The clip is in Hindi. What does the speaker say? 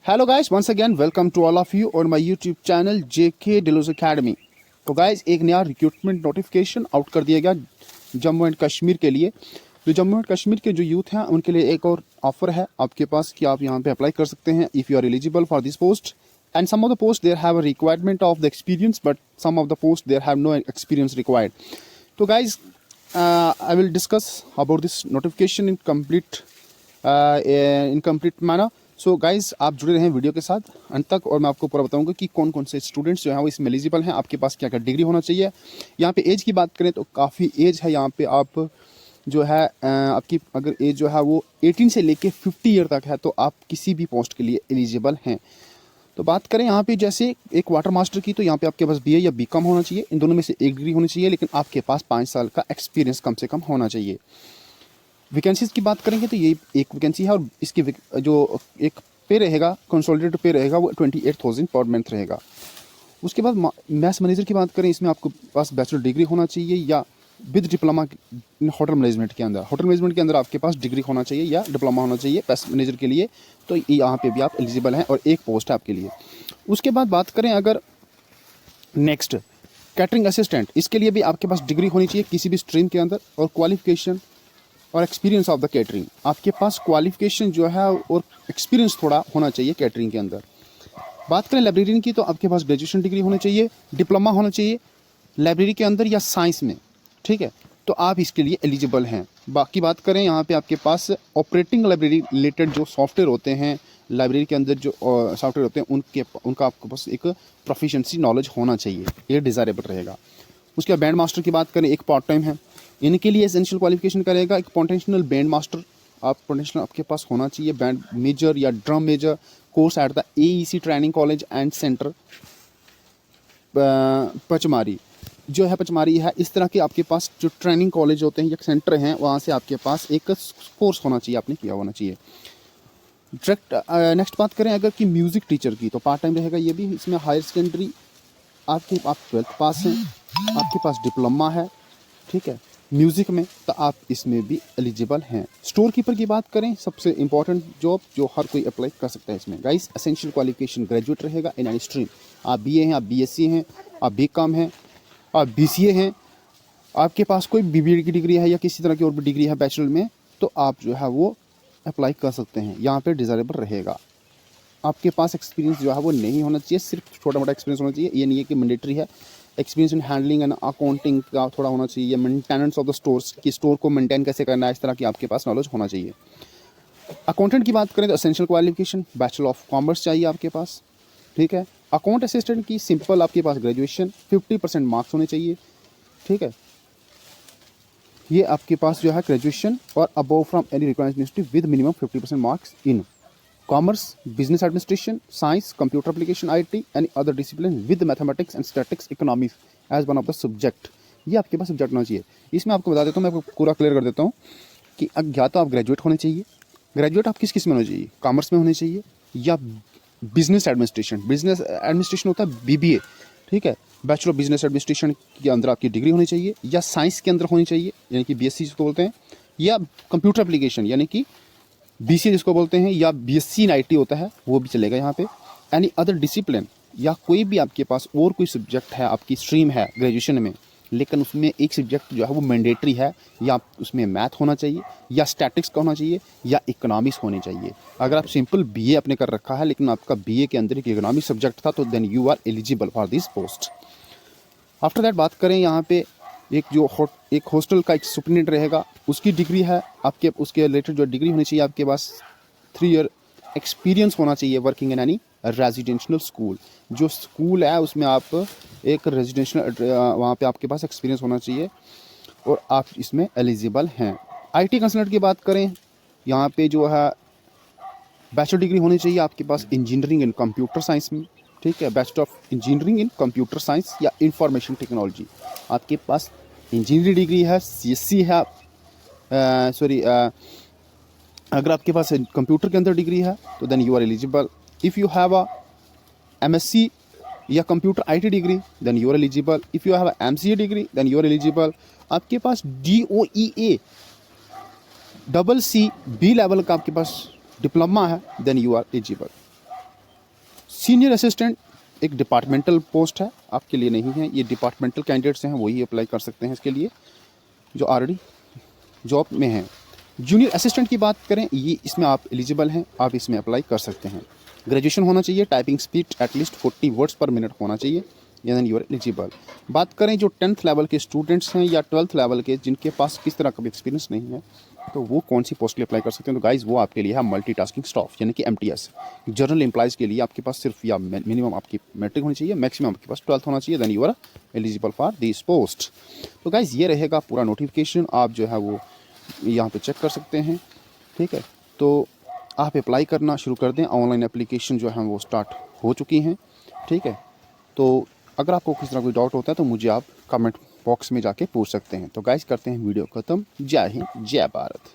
Hello guys, once again welcome to all of you on my YouTube channel JK Dilos academy. तो गाइस, एक नया रिक्रूटमेंट नोटिफिकेशन आउट कर दिया गया जम्मू एंड कश्मीर के लिए। तो जम्मू एंड कश्मीर के जो यूथ हैं उनके लिए एक और ऑफर है आपके पास कि आप यहाँ पे अप्लाई कर सकते हैं if you are eligible for this post. And some of the post there have a requirement of the experience, but some of the post there have no experience required. तो guys, I will discuss about this notification in complete manner. So guys, आप जुड़े रहें वीडियो के साथ अंत तक और मैं आपको पूरा बताऊंगा कि कौन कौन से स्टूडेंट्स जो हैं वो इसमें एलिजिबल हैं, आपके पास क्या क्या डिग्री होना चाहिए। यहाँ पे एज की बात करें तो काफ़ी एज है यहाँ पे। आप जो है आपकी अगर एज जो है वो 18 से लेके 50 ईयर तक है तो आप किसी भी पोस्ट के लिए एलिजिबल हैं। तो बात करें यहाँ पे जैसे एक वाटर मास्टर की, तो यहाँ पे आपके पास बीए या बीकॉम होना चाहिए। इन दोनों में से एक डिग्री होनी चाहिए, लेकिन आपके पास 5 साल का एक्सपीरियंस कम से कम होना चाहिए। वैकेंसीज की बात करेंगे तो ये एक वैकेंसी है और इसकी जो एक पे रहेगा, कंसोलिडेटेड पे रहेगा, वो 28,000 पर मंथ रहेगा। उसके बाद मैथ्स मैनेजर की बात करें, इसमें आपको पास बैचलर डिग्री होना चाहिए या with diploma in hotel management के अंदर। होटल मैनेजमेंट के अंदर आपके पास डिग्री होना चाहिए या डिप्लोमा होना चाहिए मैथ्स मैनेजर के लिए। तो यहाँ पे भी आप एलिजिबल हैं और एक पोस्ट है आपके लिए। उसके बाद बात करें अगर नेक्स्ट कैटरिंग असिस्टेंट, इसके लिए भी आपके पास डिग्री होनी चाहिए किसी भी स्ट्रीम के अंदर और क्वालिफिकेशन और एक्सपीरियंस ऑफ द कैटरिंग। आपके पास क्वालिफिकेशन जो है और एक्सपीरियंस थोड़ा होना चाहिए कैटरिंग के अंदर। बात करें लाइब्रेरियन की, तो आपके पास ग्रेजुएशन डिग्री होनी चाहिए, डिप्लोमा होना चाहिए लाइब्रेरी के अंदर या साइंस में, ठीक है, तो आप इसके लिए एलिजिबल हैं। बाकी बात करें यहाँ पे आपके पास ऑपरेटिंग लाइब्रेरी रिलेटेड जो सॉफ्टवेयर होते हैं, लाइब्रेरी के अंदर जो सॉफ्टवेयर होते हैं उनका आपके पास एक प्रोफिशिएंसी नॉलेज होना चाहिए, ये डिज़ायरेबल रहेगा। उसके बाद बैंड मास्टर की बात करें, एक पार्ट टाइम है, इनके लिए एसेंशियल क्वालिफिकेशन करेगा एक पोटेंशियल बैंड मास्टर। आप पोटेंशियल आपके पास होना चाहिए, बैंड मेजर या drum major course at the AEC training college and centre Pachmarhi, जो है पचमारी है। इस तरह के आपके पास जो ट्रेनिंग कॉलेज होते हैं या सेंटर हैं, वहाँ से आपके पास एक कोर्स होना चाहिए, आपने किया होना चाहिए। डायरेक्ट नेक्स्ट बात करें अगर कि म्यूज़िक टीचर की, तो पार्ट टाइम रहेगा ये भी। इसमें हायर सेकेंडरी आप 12th पास हैं, आपके पास डिप्लोमा है, ठीक है, म्यूज़िक में, तो आप इसमें भी एलिजिबल हैं। स्टोर कीपर की बात करें, सबसे इंपॉर्टेंट जॉब जो हर कोई अप्लाई कर सकता है इसमें। गाइस, एसेंशियल क्वालिफिकेशन ग्रेजुएट रहेगा इन एनी स्ट्रीम। आप BA हैं, आप BSc हैं, आप BCom हैं, आप BCA हैं, आपके पास कोई BBA की डिग्री है या किसी तरह की और भी डिग्री है बैचलर में, तो आप जो है वो अप्लाई कर सकते हैं। यहाँ पर डिज़ायरेबल रहेगा। आपके पास एक्सपीरियंस जो है वो नहीं होना चाहिए, सिर्फ छोटा मोटा एक्सपीरियंस होना चाहिए। ये नहीं है कि मैंडेटरी है। Experience in handling and accounting का थोड़ा होना चाहिए, या मेंटेनेंस ऑफ द स्टोर्स की स्टोर को मेंटेन कैसे करना है, इस तरह की आपके पास नॉलेज होना चाहिए। अकाउंटेंट की बात करें तो essential qualification bachelor of commerce चाहिए आपके पास, ठीक है। अकाउंट असिस्टेंट की सिंपल आपके पास ग्रेजुएशन 50% मार्क्स होने चाहिए, ठीक है। ये आपके पास जो है ग्रेजुएशन और above from any recognised institute with minimum 50% marks in commerce, business administration, science, computer application, IT, any other discipline with mathematics and statics economics as one of the subject. ये आपके पास सब्जेक्ट होना चाहिए। इसमें आपको बता देता हूँ, मैं आपको पूरा क्लियर कर देता हूँ कि या तो आप ग्रेजुएट होने चाहिए। ग्रेजुएट आप किस में होने चाहिए? कॉमर्स में होने चाहिए या बिजनेस एडमिनिस्ट्रेशन। बिजनेस एडमिनिस्ट्रेशन होता है BBA, ठीक है। बैचलर ऑफ बिजनेस एडमिनिस्ट्रेशन के अंदर आपकी डिग्री होनी चाहिए, या साइंस के अंदर होनी चाहिए यानी कि BSc जिसको बोलते हैं, या कंप्यूटर एप्लीकेशन यानी कि BCA जिसको बोलते हैं, या BSc इन IT होता है, वो भी चलेगा यहाँ पे। एनी अदर डिसिप्लिन, या कोई भी आपके पास और कोई सब्जेक्ट है, आपकी स्ट्रीम है ग्रेजुएशन में, लेकिन उसमें एक सब्जेक्ट जो है वो मैंडेटरी है, या उसमें मैथ होना चाहिए, या स्टैटिक्स का होना चाहिए, या इकोनॉमिक्स होनी चाहिए। अगर आप सिंपल BA आपने कर रखा है लेकिन आपका BA के अंदर एक इकोनॉमिक्स सब्जेक्ट था, तो then you are eligible for this post. After that बात करें यहाँ पे एक हॉस्टल का एक सुपरटेंडेंट रहेगा, उसकी डिग्री है आपके, उसके रिलेटेड जो डिग्री होनी चाहिए आपके पास 3 ईयर एक्सपीरियंस होना चाहिए working in any residential school. जो स्कूल है उसमें आप एक रेजिडेंशियल वहाँ पे आपके पास एक्सपीरियंस होना चाहिए और आप इसमें एलिजिबल हैं। IT कंसल्टेंट की बात करें, यहाँ पे जो है बैचलर डिग्री होनी चाहिए आपके पास इंजीनियरिंग इन कंप्यूटर साइंस में, ठीक है। Bachelor of engineering in computer science या इंफॉर्मेशन टेक्नोलॉजी। आपके पास इंजीनियरिंग डिग्री है, CSC है, अगर आपके पास कंप्यूटर के अंदर डिग्री है तो then you are eligible. If you have a MSc या computer IT degree then you are eligible. If you have a MCA degree then you are eligible. आपके पास DOEA CC B लेवल का आपके पास डिप्लोमा है then you are eligible. Senior assistant एक डिपार्टमेंटल पोस्ट है, आपके लिए नहीं है, ये डिपार्टमेंटल कैंडिडेट्स हैं वही अप्लाई कर सकते हैं इसके लिए जो ऑलरेडी जॉब में हैं। जूनियर असिस्टेंट की बात करें, ये इसमें आप एलिजिबल हैं, आप इसमें अप्लाई कर सकते हैं। ग्रेजुएशन होना चाहिए, टाइपिंग स्पीड एटलीस्ट 40 वर्ड्स पर मिनट होना चाहिए, देन यू आर एलिजिबल। बात करें जो 10th लेवल के स्टूडेंट्स हैं या 12th लेवल के जिनके पास किस तरह का भी एक्सपीरियंस नहीं है, तो वो कौन सी पोस्ट के लिए अप्लाई कर सकते हैं? तो गाइज वो आपके लिए है मल्टीटास्किंग स्टाफ यानी कि MTS। जनरल एम्प्लॉयज़ के लिए आपके पास सिर्फ या मिनिमम आपकी मैट्रिक होनी चाहिए, मैक्सिमम आपके पास 12th होना चाहिए, then you are eligible for this post. तो गाइज ये रहेगा पूरा नोटिफिकेशन, आप जो है वो यहाँ पे चेक कर सकते हैं। ठीक है, तो आप अप्लाई करना शुरू कर दें, ऑनलाइन एप्लीकेशन जो है वो स्टार्ट हो चुकी हैं। ठीक है, तो अगर आपको किस तरह कोई डाउट होता है तो मुझे आप कमेंट बॉक्स में जाके पूछ सकते हैं। तो गाइस करते हैं वीडियो ख़त्म। जय हिंद, जय भारत।